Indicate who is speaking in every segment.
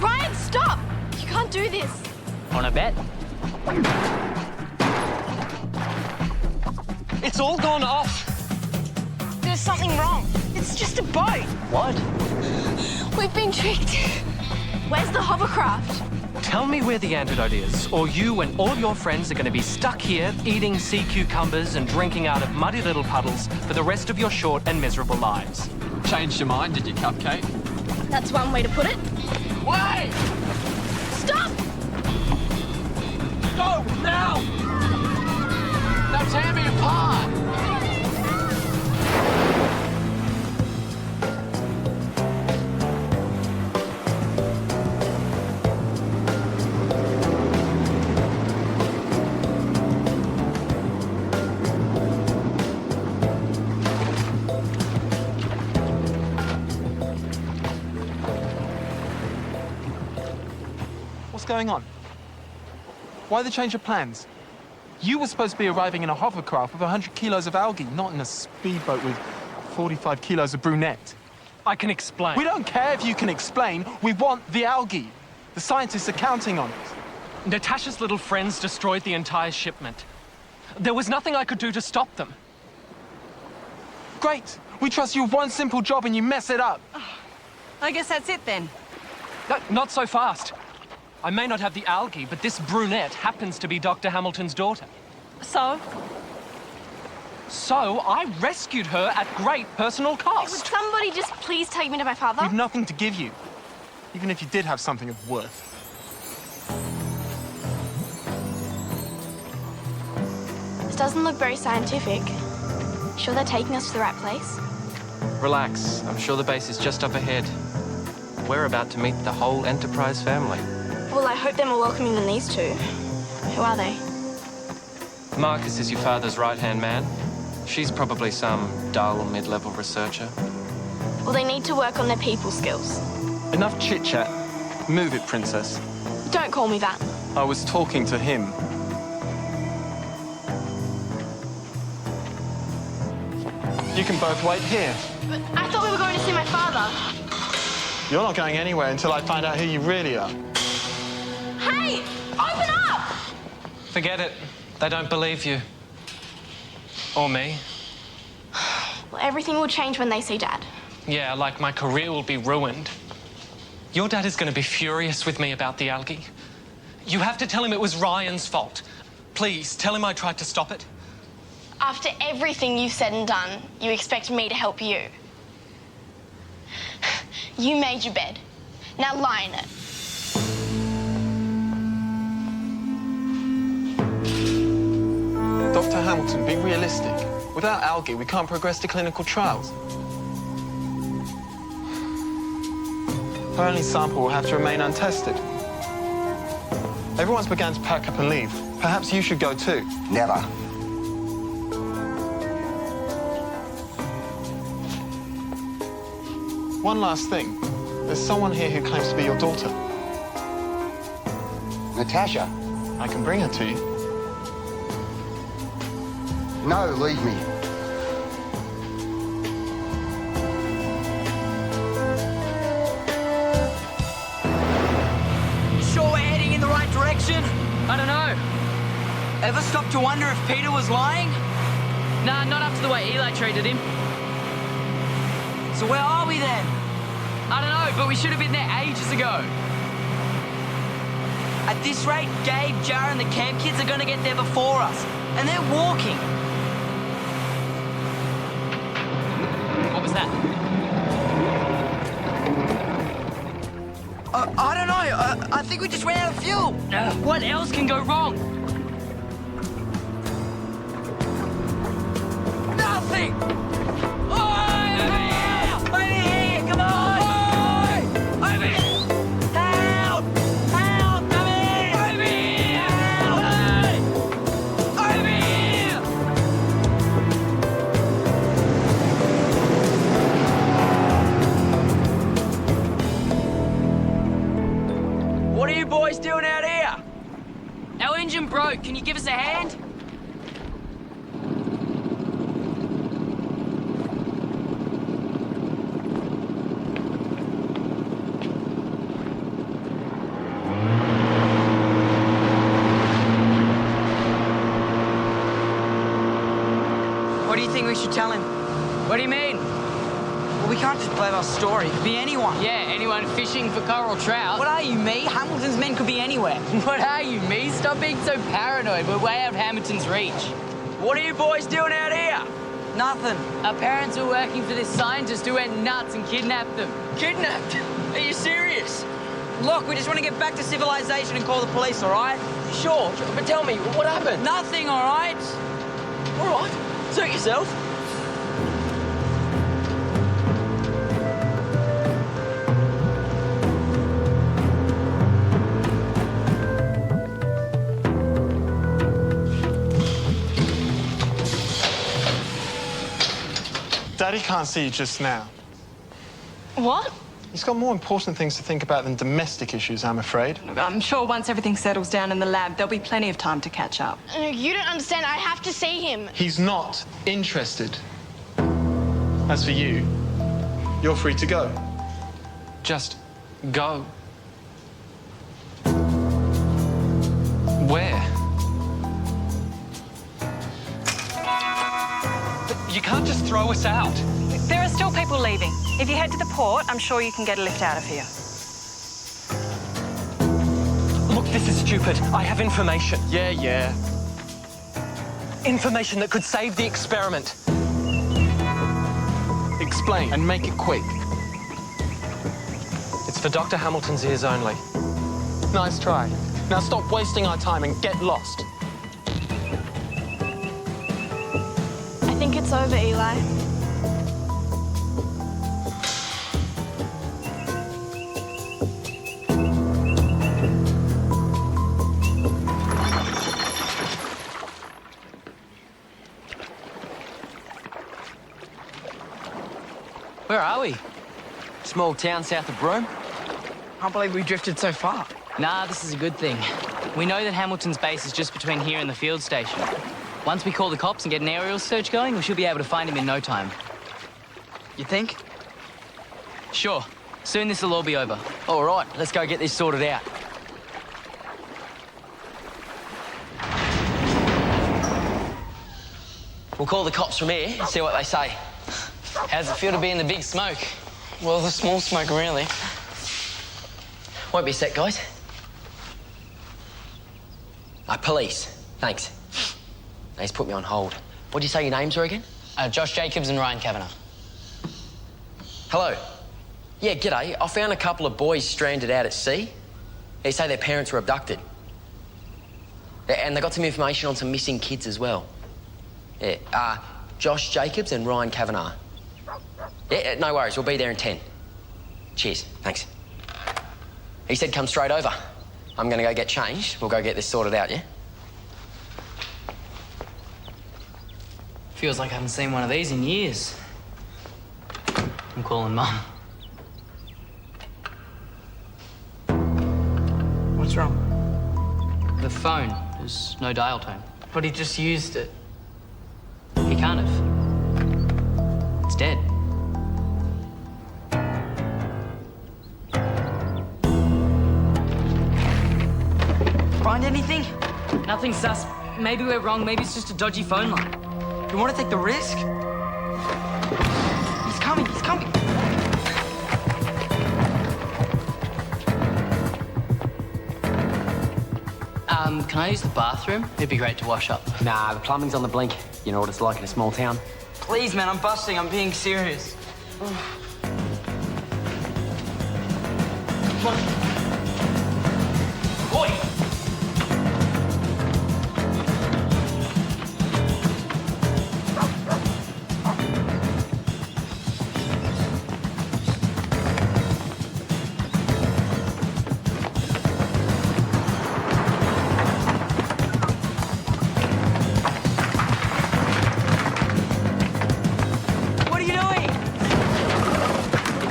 Speaker 1: Ryan, stop! You can't do this.
Speaker 2: On a bet?
Speaker 3: It's all gone off.
Speaker 4: There's something wrong. It's just a boat.
Speaker 2: What?
Speaker 1: We've been tricked. Where's the hovercraft?
Speaker 3: Tell me where the antidote is, or you and all your friends are going to be stuck here eating sea cucumbers and drinking out of muddy little puddles for the rest of your short and miserable lives.
Speaker 5: Changed your mind, did you, Cupcake?
Speaker 1: That's one way to put it.
Speaker 5: Wait!
Speaker 1: Stop!
Speaker 5: Go, now! Now tear me apart!
Speaker 6: What's going on? Why the change of plans? You were supposed to be arriving in a hovercraft with 100 kilos of algae, not in a speedboat with 45 kilos of brunette.
Speaker 3: I can explain.
Speaker 6: We don't care if you can explain. We want the algae. The scientists are counting on it.
Speaker 3: Natasha's little friends destroyed the entire shipment. There was nothing I could do to stop them.
Speaker 6: Great. We trust you with one simple job and you mess it up.
Speaker 4: I guess that's it then.
Speaker 3: No, not so fast. I may not have the algae, but this brunette happens to be Dr. Hamilton's daughter.
Speaker 4: So?
Speaker 3: So I rescued her at great personal
Speaker 1: Would
Speaker 3: cost.
Speaker 1: somebody just please take me to my father?
Speaker 6: We've nothing to give you, even if you did have something of worth.
Speaker 1: This doesn't look very scientific. Sure they're taking us to the right place?
Speaker 7: Relax. I'm sure the base is just up ahead. We're about to meet the whole Enterprise family.
Speaker 1: Well, I hope they're more welcoming than these two. Who are they?
Speaker 7: Marcus is your father's right-hand man. She's probably some dull mid-level researcher.
Speaker 1: Well, they need to work on their people skills.
Speaker 6: Enough chit-chat. Move it, Princess.
Speaker 1: Don't call me that.
Speaker 6: I was talking to him. You can both wait here.
Speaker 1: But I thought we were going to see my father.
Speaker 6: You're not going anywhere until I find out who you really are.
Speaker 1: Hey! Open up!
Speaker 3: Forget it. They don't believe you. Or me.
Speaker 1: Well, everything will change when they see Dad.
Speaker 3: Yeah, like my career will be ruined. Your dad is going to be furious with me about the algae. You have to tell him it was Ryan's fault. Please, tell him I tried to stop it.
Speaker 1: After everything you've said and done, you expect me to help you. You made your bed. Now lie in it.
Speaker 6: Dr. Hamilton, be realistic. Without algae, we can't progress to clinical trials. Her only sample will have to remain untested. Everyone's began to pack up and leave. Perhaps you should go too.
Speaker 8: Never.
Speaker 6: One last thing. There's someone here who claims to be your daughter.
Speaker 8: Natasha?
Speaker 6: I can bring her to you.
Speaker 8: No, leave me.
Speaker 4: You sure we're heading in the right direction?
Speaker 2: I don't know.
Speaker 4: Ever stop to wonder if Peter was lying?
Speaker 2: Nah, not up to the way Eli treated him.
Speaker 4: So where are we then?
Speaker 2: I don't know, but we should have been there ages ago.
Speaker 4: At this rate, Gabe, Jar, and the camp kids are gonna get there before us. And they're walking.
Speaker 2: What was that?
Speaker 4: I don't know. I think we just ran out of fuel.
Speaker 2: What else can go wrong?
Speaker 4: Nothing! Over here! Come on! Over here! Help! Help! Come here! Over here! Help! Over here! What are you boys doing out here?
Speaker 2: Our engine broke. Can you give us a hand?
Speaker 4: should tell him.
Speaker 2: What do you mean?
Speaker 4: Well, we can't just blab our story. It could be anyone.
Speaker 2: Yeah, anyone fishing for coral trout.
Speaker 4: What are you, me? Hamilton's men could be anywhere.
Speaker 2: What are you, me? Stop being so paranoid. We're way out of Hamilton's reach.
Speaker 4: What are you boys doing out here? Nothing.
Speaker 2: Our parents were working for this scientist who went nuts and kidnapped them.
Speaker 4: Kidnapped? Are you serious? Look, we just want to get back to civilization and call the police, all right?
Speaker 5: Sure, but tell me, what happened?
Speaker 4: Nothing, all right?
Speaker 5: All right, suit yourself.
Speaker 6: Daddy can't see you just now.
Speaker 9: What?
Speaker 6: He's got more important things to think about than domestic issues, I'm afraid.
Speaker 9: I'm sure once everything settles down in the lab, there'll be plenty of time to catch up.
Speaker 1: No, you don't understand. I have to see him.
Speaker 6: He's not interested. As for you, you're free to go.
Speaker 3: Just go. Where? You can't just throw us out.
Speaker 9: There are still people leaving. If you head to the port, I'm sure you can get a lift out of here.
Speaker 3: Look, this is stupid. I have information.
Speaker 6: Yeah.
Speaker 3: Information that could save the experiment.
Speaker 6: Explain, and make it quick.
Speaker 3: It's for Dr. Hamilton's ears only.
Speaker 6: Nice try. Now stop wasting our time and get lost.
Speaker 1: I think it's over, Eli.
Speaker 2: Where are we?
Speaker 4: Small town south of Broome. Can't believe we drifted so far.
Speaker 2: Nah, this is a good thing. We know that Hamilton's base is just between here and the field station. Once we call the cops and get an aerial search going, we should be able to find him in no time.
Speaker 4: You think?
Speaker 2: Sure. Soon this will all be over.
Speaker 4: All right, let's go get this sorted out. We'll call the cops from here and see what they say.
Speaker 2: How's it feel to be in the big smoke?
Speaker 4: Well, the small smoke, really. Won't be a sec, guys. Police. Thanks. They just put me on hold. What did you say your names were again?
Speaker 2: Josh Jacobs and Ryan Kavanagh.
Speaker 4: Hello. Yeah, g'day. I found a couple of boys stranded out at sea. They say their parents were abducted. And they got some information on some missing kids as well. Yeah, Josh Jacobs and Ryan Kavanagh. Yeah, no worries. We'll be there in 10. Cheers. Thanks. He said come straight over. I'm going to go get changed. We'll go get this sorted out, yeah?
Speaker 2: Feels like I haven't seen one of these in years. I'm calling Mum.
Speaker 4: What's wrong?
Speaker 2: The phone. There's no dial tone.
Speaker 4: But he just used it.
Speaker 2: He can't have. It's dead.
Speaker 4: Find anything?
Speaker 2: Nothing sus. Maybe we're wrong. Maybe it's just a dodgy phone line.
Speaker 4: You want to take the risk? He's coming, he's coming.
Speaker 2: Can I use the bathroom? It'd be great to wash up.
Speaker 4: Nah, the plumbing's on the blink. You know what it's like in a small town. Please, man, I'm busting. I'm being serious. Come on. Boy! What are you doing?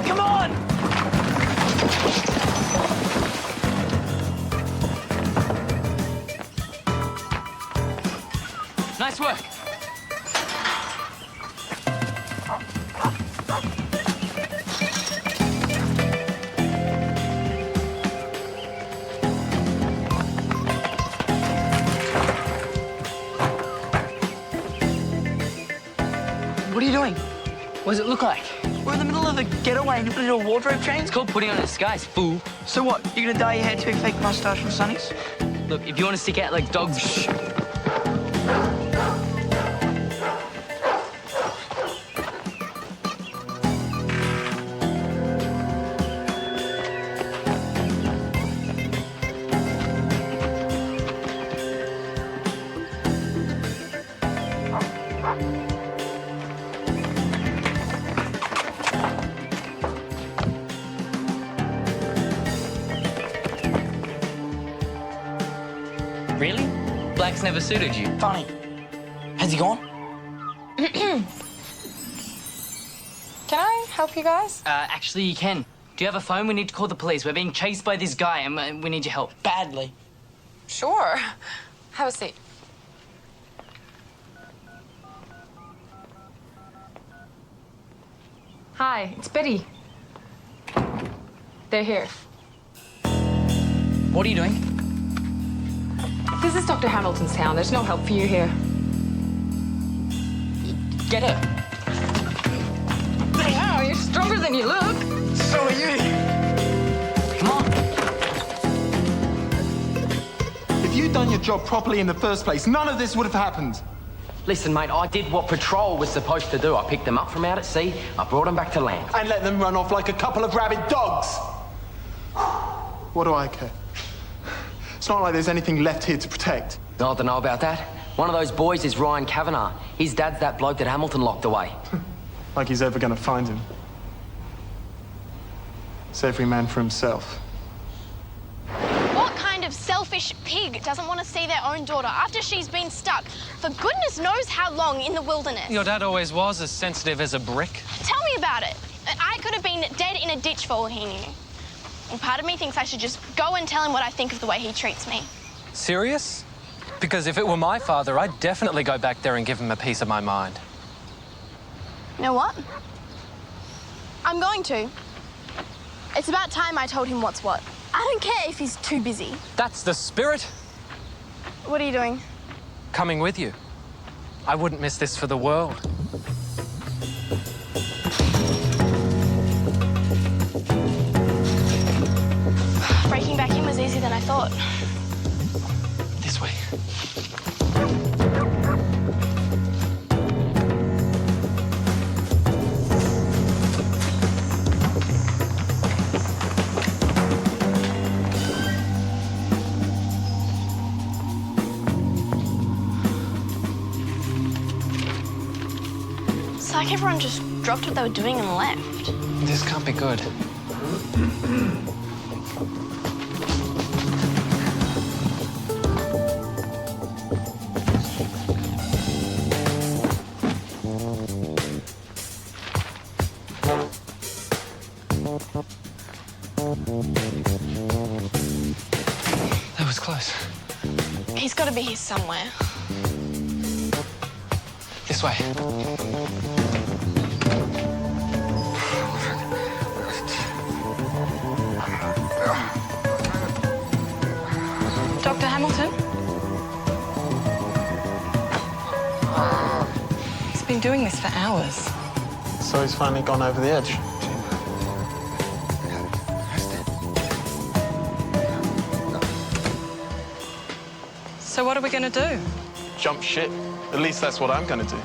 Speaker 4: Come on!
Speaker 2: What does it look like?
Speaker 10: We're in the middle of a getaway and you put it in a wardrobe change?
Speaker 2: It's called putting on a disguise, fool.
Speaker 10: So what, you're gonna dye your hair to a fake mustache and sunnies?
Speaker 2: Look, if you want to stick out like dogs... Shh. Really? Black's never suited you?
Speaker 10: Funny. Has he gone?
Speaker 11: Can I help you guys?
Speaker 2: Actually, you can. Do you have a phone? We need to call the police. We're being chased by this guy and we need your help.
Speaker 10: Badly.
Speaker 11: Sure. Have a seat. Hi, it's Betty. They're here.
Speaker 2: What are you doing?
Speaker 11: This is Dr. Hamilton's town. There's no help for you here.
Speaker 2: Get her.
Speaker 11: Wow, you're stronger than you look.
Speaker 10: So are you.
Speaker 2: Come on.
Speaker 6: If you'd done your job properly in the first place, none of this would have happened.
Speaker 4: Listen, mate, I did what patrol was supposed to do. I picked them up from out at sea, I brought them back to land.
Speaker 6: And let them run off like a couple of rabid dogs. What do I care? It's not like there's anything left here to protect.
Speaker 4: I don't know about that. One of those boys is Ryan Kavanagh. His dad's that bloke that Hamilton locked away.
Speaker 6: Like he's ever gonna find him. It's every man for himself.
Speaker 1: What kind of selfish pig doesn't want to see their own daughter after she's been stuck for goodness knows how long in the wilderness?
Speaker 3: Your dad always was as sensitive as a brick.
Speaker 1: Tell me about it. I could have been dead in a ditch for all he knew. And part of me thinks I should just go and tell him what I think of the way he treats me.
Speaker 3: Serious? Because if it were my father, I'd definitely go back there and give him a piece of my mind.
Speaker 1: You know what? I'm going to. It's about time I told him what's what. I don't care if he's too busy.
Speaker 3: That's the spirit.
Speaker 1: What are you doing?
Speaker 3: Coming with you. I wouldn't miss this for the world.
Speaker 1: Breaking back in was easier than I thought.
Speaker 3: This way.
Speaker 1: It's like everyone just dropped what they were doing and left.
Speaker 3: This can't be good. That was close.
Speaker 1: He's got to be here somewhere.
Speaker 3: This way.
Speaker 11: Dr. Hamilton? He's been doing this for hours.
Speaker 6: So he's finally gone over the edge.
Speaker 9: So what are we going to do?
Speaker 6: Jump ship. At least that's what I'm gonna do.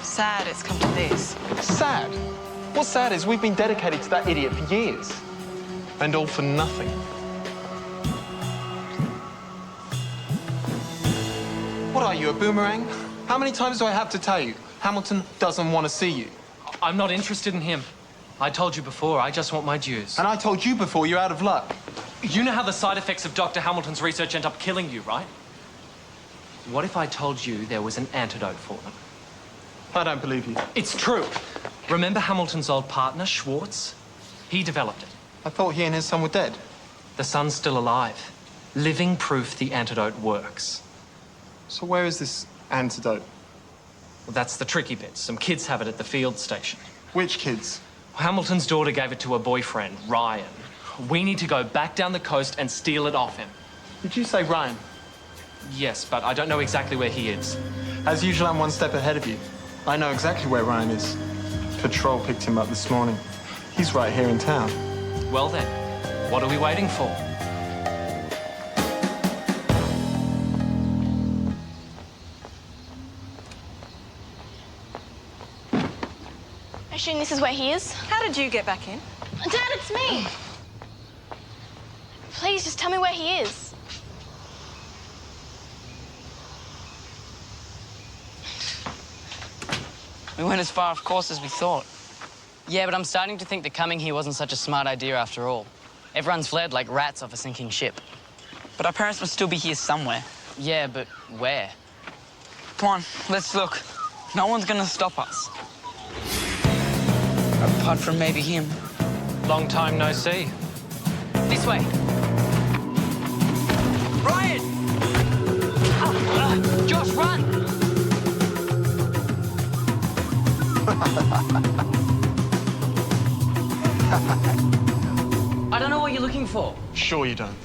Speaker 9: Sad it's come to this.
Speaker 6: Sad? What's sad is we've been dedicated to that idiot for years. And all for nothing. What are you, a boomerang? How many times do I have to tell you? Hamilton doesn't want to see you.
Speaker 3: I'm not interested in him. I told you before, I just want my dues.
Speaker 6: And I told you before, you're out of luck.
Speaker 3: You know how the side effects of Dr. Hamilton's research end up killing you, right? What if I told you there was an antidote for them?
Speaker 6: I don't believe you.
Speaker 3: It's true. Remember Hamilton's old partner, Schwartz? He developed it.
Speaker 6: I thought he and his son were dead.
Speaker 3: The son's still alive. Living proof the antidote works.
Speaker 6: So where is this antidote?
Speaker 3: Well, that's the tricky bit. Some kids have it at the field station.
Speaker 6: Which kids?
Speaker 3: Hamilton's daughter gave it to her boyfriend, Ryan. We need to go back down the coast and steal it off him.
Speaker 6: Did you say Ryan?
Speaker 3: Yes, but I don't know exactly where he is.
Speaker 6: As usual, I'm one step ahead of you. I know exactly where Ryan is. patrol picked him up this morning. He's right here in town.
Speaker 3: Well then, what are we waiting for?
Speaker 1: I assume this is where he is?
Speaker 9: How did you get back in?
Speaker 1: Dad, it's me. Please, just tell me where he is.
Speaker 10: We went as far off course as we thought.
Speaker 2: Yeah, but I'm starting to think that coming here wasn't such a smart idea after all. Everyone's fled like rats off a sinking ship.
Speaker 10: But our parents must still be here somewhere.
Speaker 2: Yeah, but where?
Speaker 10: Come on, let's look. No one's gonna stop us. Apart from maybe him.
Speaker 3: Long time no see.
Speaker 2: This way.
Speaker 10: Ryan!
Speaker 2: Josh, run! I don't know what you're looking for.
Speaker 6: Sure you don't.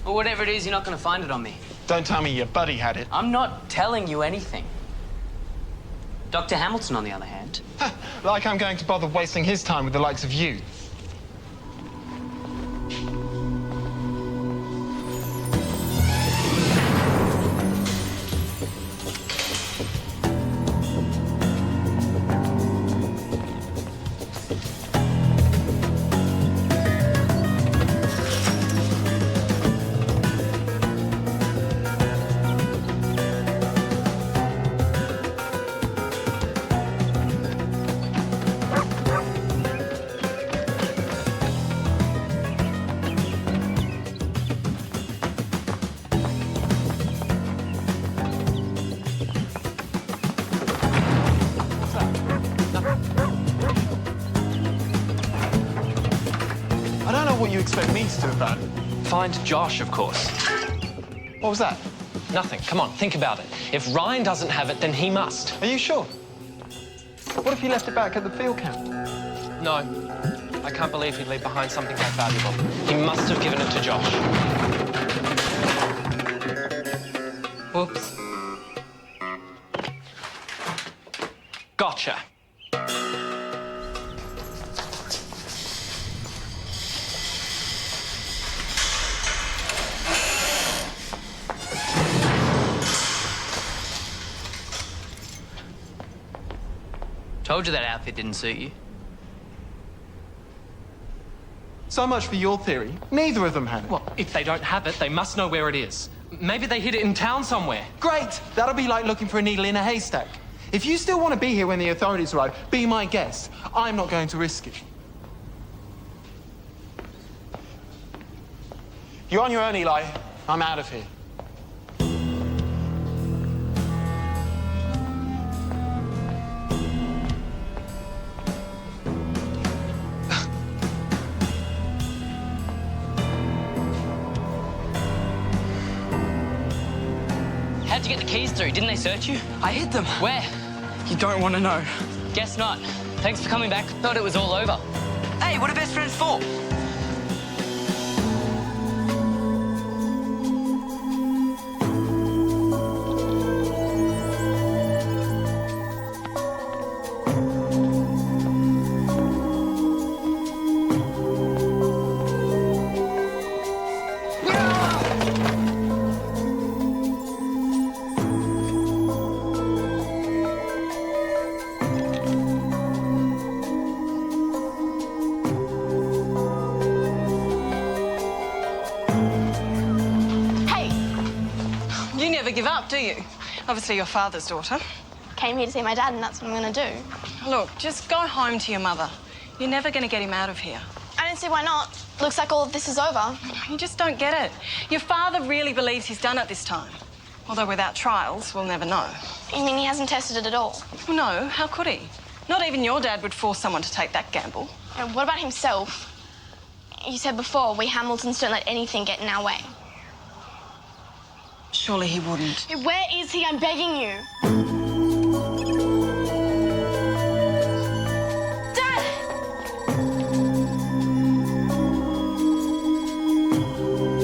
Speaker 2: Or whatever it is, you're not going to find it on me.
Speaker 6: Don't tell me your buddy had it.
Speaker 2: I'm not telling you anything. Dr. Hamilton, on the other hand.
Speaker 6: Like I'm going to bother wasting his time with the likes of you. I don't know what you expect me to do about it.
Speaker 3: Find Josh, of course.
Speaker 6: What was that?
Speaker 3: Nothing. Come on, think about it. If Ryan doesn't have it, then he must.
Speaker 6: Are you sure? What if he left it back at the field camp?
Speaker 3: No. I can't believe he'd leave behind something that valuable. He must have given it to Josh.
Speaker 10: Whoops.
Speaker 3: Gotcha.
Speaker 2: Told you that outfit didn't suit you.
Speaker 6: So much for your theory. Neither of them had it.
Speaker 3: Well, if they don't have it, they must know where it is. Maybe they hid it in town somewhere.
Speaker 6: Great! That'll be like looking for a needle in a haystack. If you still want to be here when the authorities arrive, be my guest. I'm not going to risk it. You're on your own, Eli. I'm out of here.
Speaker 2: How'd you get the keys through? Didn't they search you?
Speaker 10: I hid them.
Speaker 2: Where?
Speaker 10: You don't want to know.
Speaker 2: Guess not. Thanks for coming back. Thought it was all over.
Speaker 10: Hey, what are best friends for?
Speaker 9: You never give up, do you? Obviously, your father's daughter.
Speaker 1: Came here to see my dad, and that's what I'm going to do.
Speaker 9: Look, just go home to your mother. You're never going to get him out of here.
Speaker 1: I don't see why not. Looks like all of this is over.
Speaker 9: You just don't get it. Your father really believes he's done it this time. Although without trials, we'll never know.
Speaker 1: You mean he hasn't tested it at all?
Speaker 9: Well, no, how could he? Not even your dad would force someone to take that gamble.
Speaker 1: And what about himself? You said before, we Hamiltons don't let anything get in our way.
Speaker 9: Surely he wouldn't.
Speaker 1: Where is he? I'm begging you. Dad!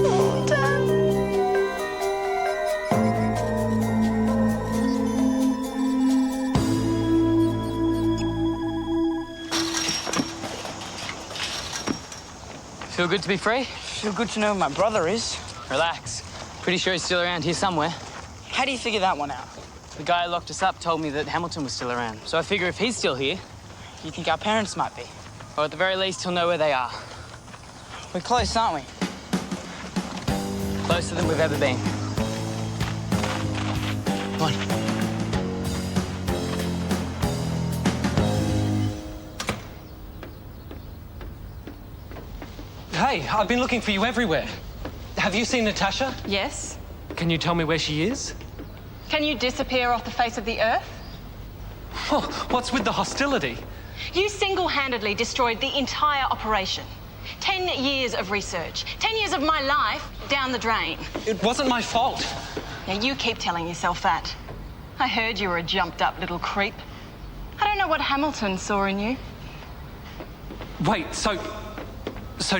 Speaker 1: Oh, Dad.
Speaker 2: good to be free?
Speaker 10: Feel good to know where my brother is.
Speaker 2: Relax. Pretty sure he's still around here somewhere.
Speaker 10: How do you figure that one out?
Speaker 2: The guy who locked us up told me that Hamilton was still around. So I figure if he's still here,
Speaker 10: You think our parents might be?
Speaker 2: or at the very least, he'll know where they are.
Speaker 10: We're close, aren't we?
Speaker 2: Closer than we've ever been. Come on.
Speaker 3: Hey, I've been looking for you everywhere. Have you seen Natasha?
Speaker 9: Yes.
Speaker 3: Can you tell me where she is?
Speaker 9: Can you disappear off the face of the earth?
Speaker 3: Oh, what's with the hostility?
Speaker 9: You single-handedly destroyed the entire operation. 10 years of research. 10 years of my life down the drain.
Speaker 3: It wasn't my fault.
Speaker 9: Now, you keep telling yourself that. I heard you were a jumped-up little creep. I don't know what Hamilton saw in you.
Speaker 3: Wait, so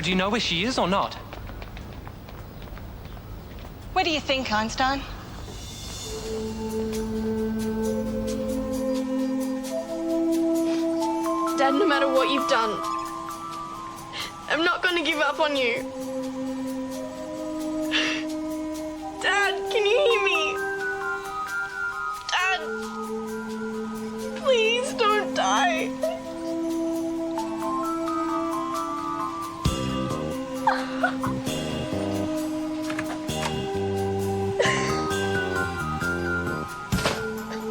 Speaker 3: do you know where she is or not?
Speaker 9: Where do you think, Einstein?
Speaker 1: Dad, no matter what you've done, I'm not going to give up on you. Dad, can you hear me? Dad, please don't die.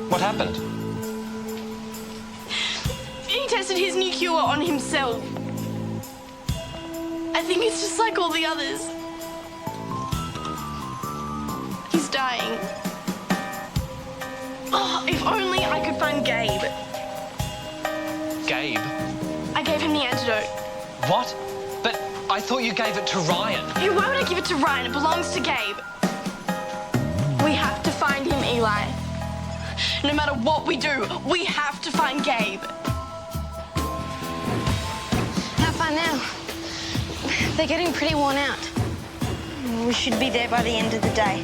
Speaker 3: What happened?
Speaker 1: He tested his new cure on himself. I think it's just like all the others. He's dying. Oh, if only I could find Gabe.
Speaker 3: Gabe?
Speaker 1: I gave him the antidote.
Speaker 3: What? But I thought you gave it to Ryan.
Speaker 1: Hey, why would I give it to Ryan? It belongs to Gabe. We have to find him, Eli. No matter what we do, we have to find Gabe.
Speaker 12: How far now? They're getting pretty worn out.
Speaker 13: We should be there by the end of the day.